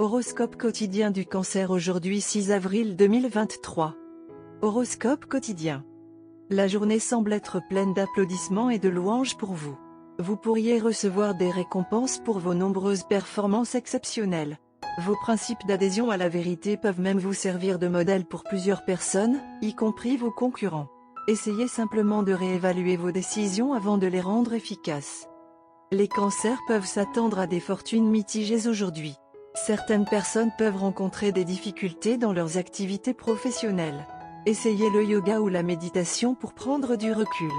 Horoscope quotidien du Cancer aujourd'hui 6 avril 2023. Horoscope quotidien. La journée semble être pleine d'applaudissements et de louanges pour vous. Vous pourriez recevoir des récompenses pour vos nombreuses performances exceptionnelles. Vos principes d'adhésion à la vérité peuvent même vous servir de modèle pour plusieurs personnes, y compris vos concurrents. Essayez simplement de réévaluer vos décisions avant de les rendre efficaces. Les cancers peuvent s'attendre à des fortunes mitigées aujourd'hui. Certaines personnes peuvent rencontrer des difficultés dans leurs activités professionnelles. Essayez le yoga ou la méditation pour prendre du recul.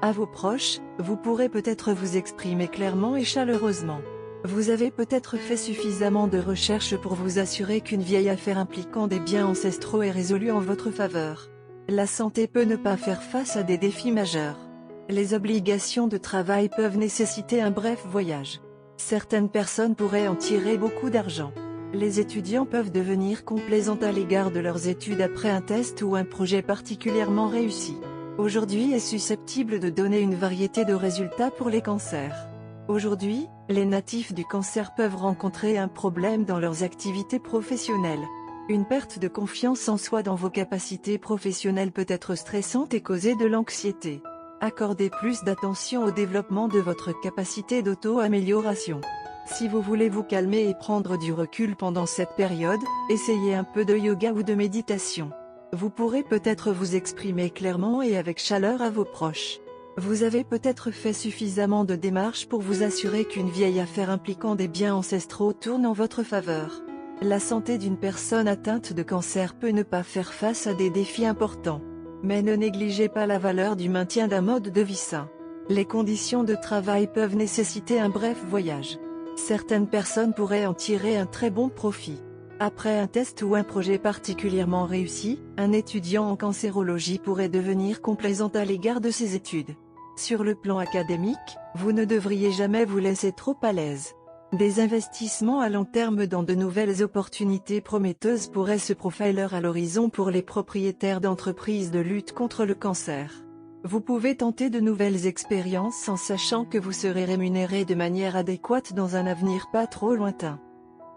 À vos proches, vous pourrez peut-être vous exprimer clairement et chaleureusement. Vous avez peut-être fait suffisamment de recherches pour vous assurer qu'une vieille affaire impliquant des biens ancestraux est résolue en votre faveur. La santé peut ne pas faire face à des défis majeurs. Les obligations de travail peuvent nécessiter un bref voyage. Certaines personnes pourraient en tirer beaucoup d'argent. Les étudiants peuvent devenir complaisants à l'égard de leurs études après un test ou un projet particulièrement réussi. Aujourd'hui est susceptible de donner une variété de résultats pour les cancers. Aujourd'hui, les natifs du cancer peuvent rencontrer un problème dans leurs activités professionnelles. Une perte de confiance en soi dans vos capacités professionnelles peut être stressante et causer de l'anxiété. Accordez plus d'attention au développement de votre capacité d'auto-amélioration. Si vous voulez vous calmer et prendre du recul pendant cette période, essayez un peu de yoga ou de méditation. Vous pourrez peut-être vous exprimer clairement et avec chaleur à vos proches. Vous avez peut-être fait suffisamment de démarches pour vous assurer qu'une vieille affaire impliquant des biens ancestraux tourne en votre faveur. La santé d'une personne atteinte de cancer peut ne pas faire face à des défis importants. Mais ne négligez pas la valeur du maintien d'un mode de vie sain. Les conditions de travail peuvent nécessiter un bref voyage. Certaines personnes pourraient en tirer un très bon profit. Après un test ou un projet particulièrement réussi, un étudiant en cancérologie pourrait devenir complaisant à l'égard de ses études. Sur le plan académique, vous ne devriez jamais vous laisser trop à l'aise. Des investissements à long terme dans de nouvelles opportunités prometteuses pourraient se profiler à l'horizon pour les propriétaires d'entreprises de lutte contre le cancer. Vous pouvez tenter de nouvelles expériences en sachant que vous serez rémunéré de manière adéquate dans un avenir pas trop lointain.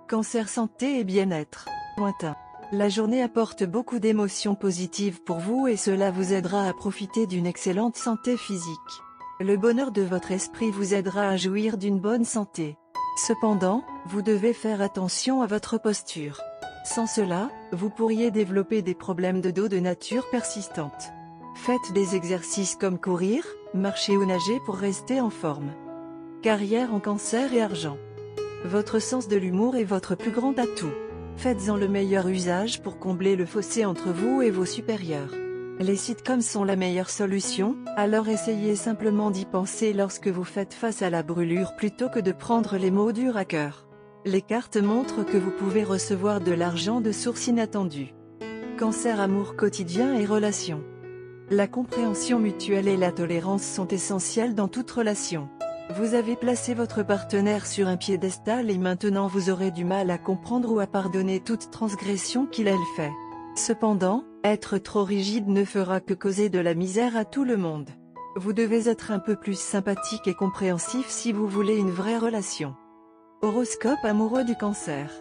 Cancer santé et bien-être. Lointain. La journée apporte beaucoup d'émotions positives pour vous et cela vous aidera à profiter d'une excellente santé physique. Le bonheur de votre esprit vous aidera à jouir d'une bonne santé. Cependant, vous devez faire attention à votre posture. Sans cela, vous pourriez développer des problèmes de dos de nature persistante. Faites des exercices comme courir, marcher ou nager pour rester en forme. Carrière en cancer et argent. Votre sens de l'humour est votre plus grand atout. Faites-en le meilleur usage pour combler le fossé entre vous et vos supérieurs. Les sitcoms sont la meilleure solution, alors essayez simplement d'y penser lorsque vous faites face à la brûlure plutôt que de prendre les mots durs à cœur. Les cartes montrent que vous pouvez recevoir de l'argent de sources inattendues. Cancer amour quotidien et relations. La compréhension mutuelle et la tolérance sont essentielles dans toute relation. Vous avez placé votre partenaire sur un piédestal et maintenant vous aurez du mal à comprendre ou à pardonner toute transgression qu'il ait fait. Cependant, être trop rigide ne fera que causer de la misère à tout le monde. Vous devez être un peu plus sympathique et compréhensif si vous voulez une vraie relation. Horoscope amoureux du cancer.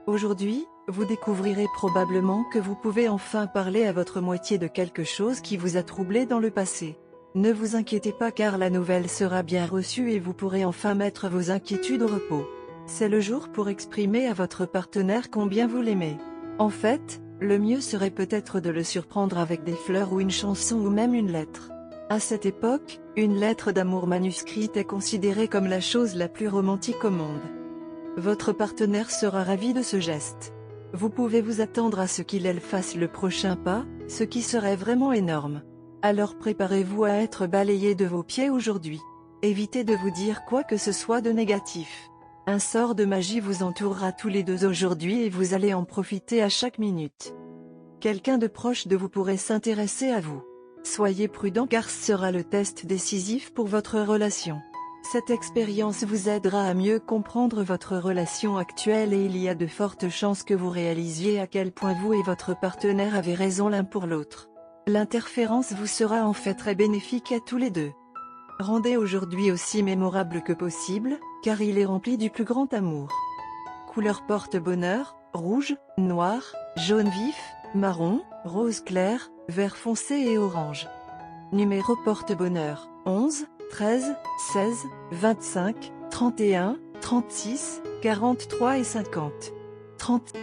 Aujourd'hui, vous découvrirez probablement que vous pouvez enfin parler à votre moitié de quelque chose qui vous a troublé dans le passé. Ne vous inquiétez pas car la nouvelle sera bien reçue et vous pourrez enfin mettre vos inquiétudes au repos. C'est le jour pour exprimer à votre partenaire combien vous l'aimez. En fait, le mieux serait peut-être de le surprendre avec des fleurs ou une chanson ou même une lettre. À cette époque, une lettre d'amour manuscrite est considérée comme la chose la plus romantique au monde. Votre partenaire sera ravi de ce geste. Vous pouvez vous attendre à ce qu'il fasse le prochain pas, ce qui serait vraiment énorme. Alors préparez-vous à être balayé de vos pieds aujourd'hui. Évitez de vous dire quoi que ce soit de négatif. Un sort de magie vous entourera tous les deux aujourd'hui et vous allez en profiter à chaque minute. Quelqu'un de proche de vous pourrait s'intéresser à vous. Soyez prudent car ce sera le test décisif pour votre relation. Cette expérience vous aidera à mieux comprendre votre relation actuelle et il y a de fortes chances que vous réalisiez à quel point vous et votre partenaire avez raison l'un pour l'autre. L'interférence vous sera en fait très bénéfique à tous les deux. Rendez aujourd'hui aussi mémorable que possible, car il est rempli du plus grand amour. Couleur porte-bonheur, rouge, noir, jaune vif, marron, rose clair, vert foncé et orange. Numéro porte-bonheur, 11, 13, 16, 25, 31, 36, 43 et 50. 30